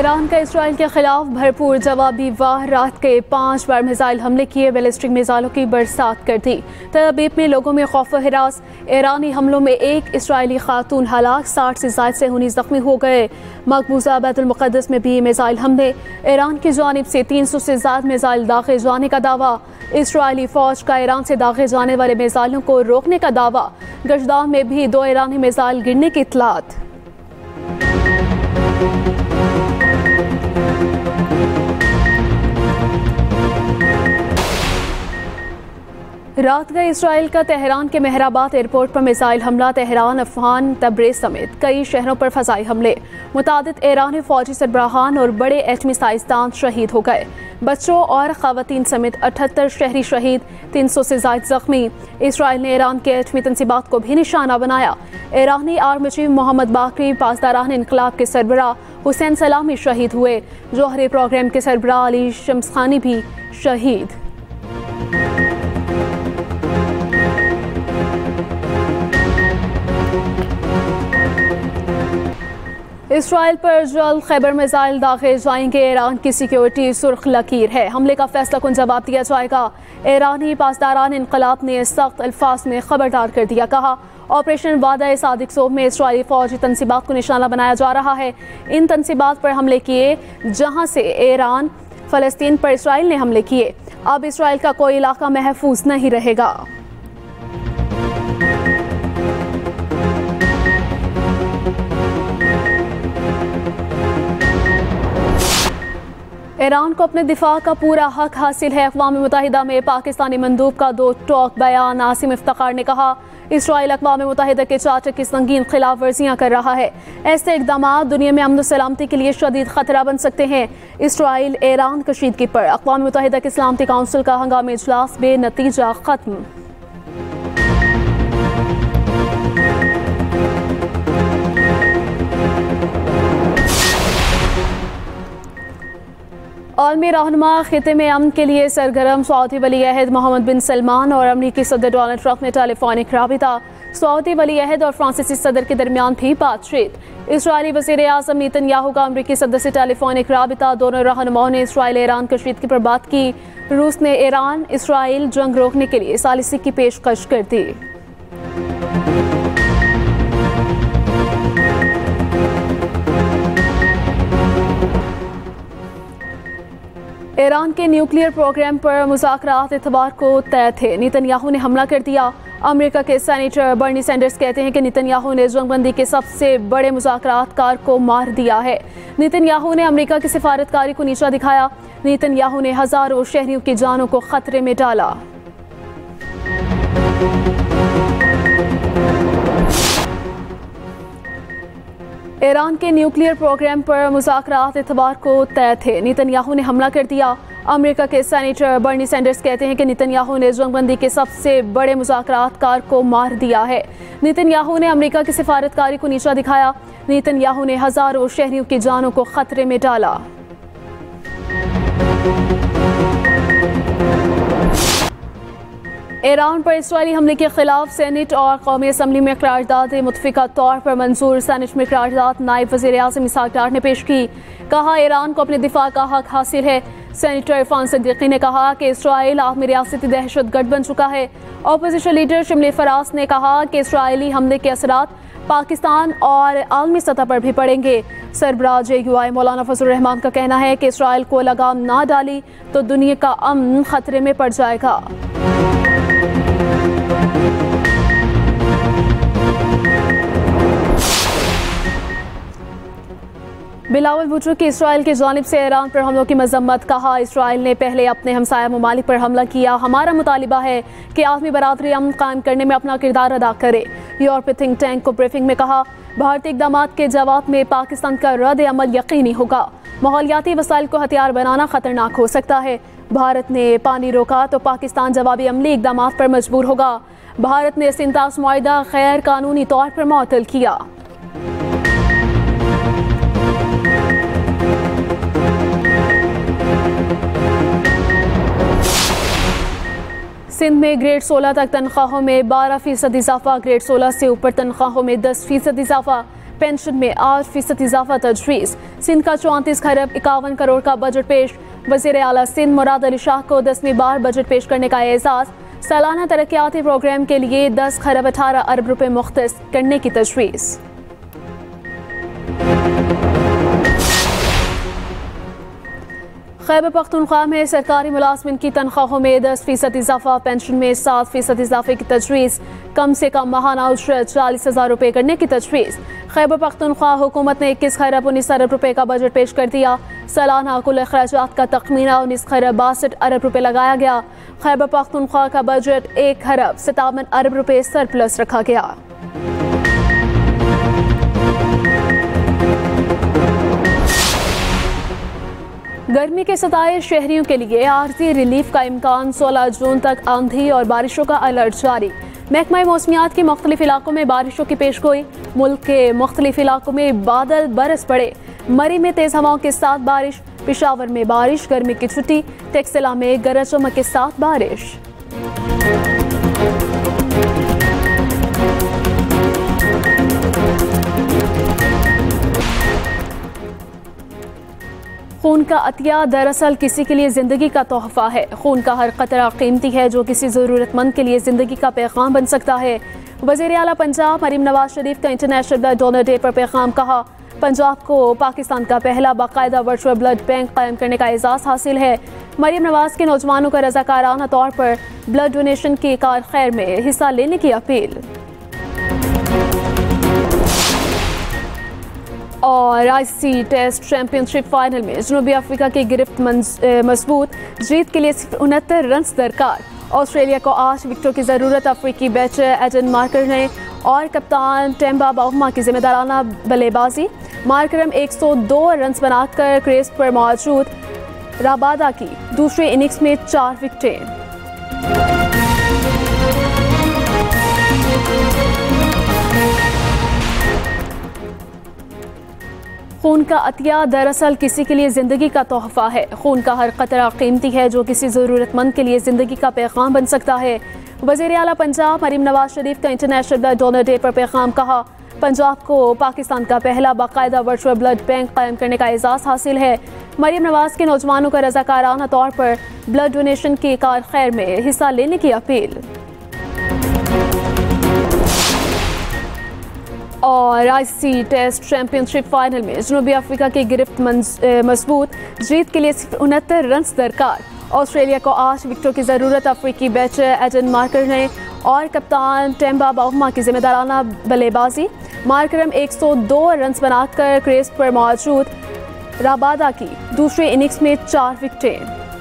Iran का Israel के खिलाफ भरपूर जवाबी वार रात के 5 बार मिसाइल हमले किए, बैलिस्टिक मिसाइलों की बरसात कर दी। तल अवीव में लोगों में खौफ व हिरास। ईरानी हमलों में एक इसराइली खातून हलाक, 60 से ज़ायद से हुनी जख्मी हो गए। मकबूजा बैतुल मुक़द्दस में भी मिसाइल हमले। ईरान की जानिब से 300 से ज़ायद मिसाइल दागे जाने का दावा। इसराइली फ़ौज का ईरान से दागे जाने वाले मिसाइलों को रोकने का दावा। गशदार में भी 2 ईरानी मिसाइल गिरने की इत्तलात। रात गए इसराइल का तेहरान के मेहराबाद एयरपोर्ट पर मिसाइल हमला। तेहरान, अफगान, तब्रेज़ समेत कई शहरों पर फ़ज़ाई हमले। मुतादिद ईरानी फ़ौजी सरबराहान और बड़े एटमी साइंसदान शहीद हो गए। बच्चों और ख़वातीन समेत 78 शहरी शहीद, 300 से ज़ायद ज़ख्मी। इसराइल ने ईरान के एटमी तंसीबात को भी निशाना बनाया। ईरानी आर्मी चीफ मोहम्मद बाकरी, पासदारान इनकलाब के सरबराह हुसैन सलामी शहीद हुए। जौहरी प्रोग्राम के सरबराह अली शम्सखानी भी शहीद। इसराइल पर जल्द खैबर मिसाइल दागे जाएंगे। ईरान की सिक्योरिटी सुर्ख लकीर है, हमले का फैसला कुन जवाब दिया जाएगा। ईरानी पासदारान इनकलाब ने सख्त अल्फाज में खबरदार कर दिया। कहा, ऑपरेशन वादा सादिक सोम में इसराइली फौजी तंसीबात को निशाना बनाया जा रहा है। इन तंसीबात पर हमले किए जहां से ईरान फ़लस्तीन पर इसराइल ने हमले किए। अब इसराइल का कोई इलाका महफूज नहीं रहेगा। ईरान को अपने दिफा का पूरा हक हासिल है। अक़वाम मुत्तहिदा में पाकिस्तानी मंदूब का 2 टोक बयान। आसिम इफ्तिखार ने कहा, इसराइल अक़वाम मुत्तहिदा के चार्टर की संगीन खिलाफ वर्जियाँ कर रहा है। ऐसे इक़दाम दुनिया में अमन व सलामती के लिए शदीद ख़तरा बन सकते हैं। इसराइल ईरान कशीदगी पर अक़वाम मुत्तहिदा की सलामती काउंसिल का हंगामी इजलास बेनतीजा ख़त्म। आलमी रहनुमा खिते में अमन के लिए सरगर्म। सऊदी वली अहद मोहम्मद बिन सलमान और अमरीकी सदर डोनाल्ड ट्रंप ने टेलीफोनिक राबिता। सऊदी वली अहद और फ्रांसीसी सदर के दरमियान भी बातचीत। इसराइली वज़ीर आज़म नेतन्याहू का अमरीकी सदर से टेलीफोनिक राबिता। दोनों रहनुमाओं ने इसराइल ईरान कशीदगी पर बात की। रूस ने ईरान इसराइल जंग रोकने के लिए सालिसी की पेशकश कर दी। ईरान के न्यूक्लियर प्रोग्राम पर मुज़ाकरात इतवार को तय थे। नेतन्याहू ने हमला कर दिया। अमेरिका के सेनेटर बर्नी सैंडर्स कहते हैं कि नेतन्याहू ने जंगबंदी के सबसे बड़े मुज़ाकरातकार को मार दिया है। नेतन्याहू ने अमेरिका की सिफारतकारी को नीचा दिखाया। नेतन्याहू ने हज़ारों शहरियों की जानों को खतरे में डाला। ईरान के न्यूक्लियर प्रोग्राम पर मुज़ाकरात इतवार को तय थे। नेतन्याहू ने हमला कर दिया। अमेरिका के सेनेटर बर्नी सैंडर्स कहते हैं कि नेतन्याहू ने जंगबंदी के सबसे बड़े मुज़ाकरातकार को मार दिया है। नेतन्याहू ने अमेरिका की सिफारतकारी को नीचा दिखाया। नेतन्याहू ने हज़ारों शहरियों की जानों को खतरे में डाला। ईरान पर इसराइली हमले के खिलाफ सेनेट और कौमी असम्बली में करारदाद मुतफ़िका तौर पर मंजूर। सेनेट में करारदाद नायब वज़ीर आज़म इसहाक़ डार ने पेश की। कहा, ईरान को अपने दिफा का हक हासिल है। सेनेटर इरफान सिद्दीकी ने कहा कि इसराइल आलमी रियासती दहशतगर्द बन चुका है। अपोजिशन लीडर शिमले फराज ने कहा कि इसराइली हमले के असरात पाकिस्तान और आलमी सतह पर भी पड़ेंगे। सरबराह JUI मौलाना फजल रहमान का कहना है कि इसराइल को लगाम ना डाली तो दुनिया का अमन खतरे में पड़ जाएगा। बिलावल भुट्टो की इसराइल की जानिब से ईरान पर हमलों की मजम्मत। कहा, इसराइल ने पहले अपने हमसाया ममालिक पर हमला किया। हमारा मुतालिबा है कि आलमी बरादरी अमन कायम करने में अपना किरदार अदा करे। यूरोपीय थिंक टैंक को ब्रीफिंग में कहा, भारतीय इक़दाम के जवाब में पाकिस्तान का रद्द अमल यकीनी होगा। माहौलियाती वसाइल को हथियार बनाना खतरनाक हो सकता है। भारत ने पानी रोका तो पाकिस्तान जवाबी अमली इक़दाम पर मजबूर होगा। भारत ने सिंतास मुआहिदा गैर कानूनी तौर पर मुअत्तल किया। सिंध में ग्रेड 16 तक तनख्वाहों में 12% इजाफा। ग्रेड 16 से ऊपर तनख्वाहों में 10% इजाफा। पेंशन में 8% इजाफा तजवीज़। सिंध का 34 खरब 51 करोड़ का बजट पेश। वज़ीर आला सिंध मुराद अली शाह को 10वीं बार बजट पेश करने का एजाज़। सालाना तरक्याती प्रोग्राम के लिए 10 खरब 18 अरब रुपए मुख्तस करने की तजवीज़। खैबर पख्तूनख्वा में सरकारी मुलाजमिन की तनख्वाहों में 10% इजाफा। पेंशन में 7% इजाफे की तजवीज़। कम से कम माहाना उजरत 40,000 रुपये करने की तजवीज़। खैबर पख्तूनख्वा हुकूमत ने 21 खरब 19 अरब रुपये का बजट पेश कर दिया। सालाना कुल अखराजात का तखमीना 19 खरब 62 अरब रुपये लगाया गया। खैबर पख्तूनख्वा का बजट 1 खरब 57 अरब रुपये सरप्लस रखा गया। गर्मी के सताए शहरियों के लिए आर्जी रिलीफ का इम्कान। 16 जून तक आंधी और बारिशों का अलर्ट जारी। महकमा मौसमियात के मुख्तलिफ इलाकों में बारिशों की पेशगोई। मुल्क के मुख्तलिफ इलाकों में बादल बरस पड़े। मरी में तेज हवाओं के साथ बारिश। पेशावर में बारिश, गर्मी की छुट्टी। टेक्सला में गरज चमक के साथ बारिश। खून का अतिया दरअसल किसी के लिए ज़िंदगी का तोहफा है। खून का हर कतरा कीमती है जो किसी ज़रूरतमंद के लिए ज़िंदगी का पैगाम बन सकता है। वज़ीर आला पंजाब मरीम नवाज शरीफ का इंटरनेशनल ब्लड डोनर डे पर पैगाम। कहा, पंजाब को पाकिस्तान का पहला बाकायदा वर्चुअल ब्लड बैंक कायम करने का एजाज़ हासिल है। मरीम नवाज के नौजवानों का रज़ाकाराना तौर पर ब्लड डोनेशन की कार खैर में हिस्सा लेने की अपील। और आईसीसी टेस्ट चैंपियनशिप फाइनल में जनूबी अफ्रीका की गिरफ्त मजबूत। जीत के लिए सिर्फ 69 रन दरकार। ऑस्ट्रेलिया को 8 विकेटों की ज़रूरत। अफ्रीकी बैटर एडन मार्कर ने और कप्तान टेम्बा बाहुमा की जिम्मेदाराना बल्लेबाजी। मार्करम 102 रन बनाकर क्रीज पर मौजूद। राबादा की दूसरी इनिंग्स में 4 विकेटें। खून का अतिया दरअसल किसी के लिए ज़िंदगी का तोहफा है। खून का हर कतरा कीमती है जो किसी ज़रूरतमंद के लिए ज़िंदगी का पैगाम बन सकता है। वज़ीर आला पंजाब मरीम नवाज शरीफ का इंटरनेशनल ब्लड डोनर डे पर पैगाम। कहा, पंजाब को पाकिस्तान का पहला बाकायदा वर्चुअल ब्लड बैंक कायम करने का एजाज़ हासिल है। मरीम नवाज के नौजवानों का रज़ाकाराना तौर पर ब्लड डोनेशन की कार खैर में हिस्सा लेने की अपील। और आईसीसी टेस्ट चैंपियनशिप फाइनल में जनूबी अफ्रीका की गिरफ्त मजबूत। जीत के लिए सिर्फ 69 रन दरकार। ऑस्ट्रेलिया को 8 विकेटों की ज़रूरत। अफ्रीकी बैटर एडन मार्कर ने और कप्तान टेम्बा बाहुमा की जिम्मेदाराना बल्लेबाजी। मार्करम 102 रन बनाकर क्रीज पर मौजूद। राबादा की दूसरी इनिंग्स में 4 विकेटें।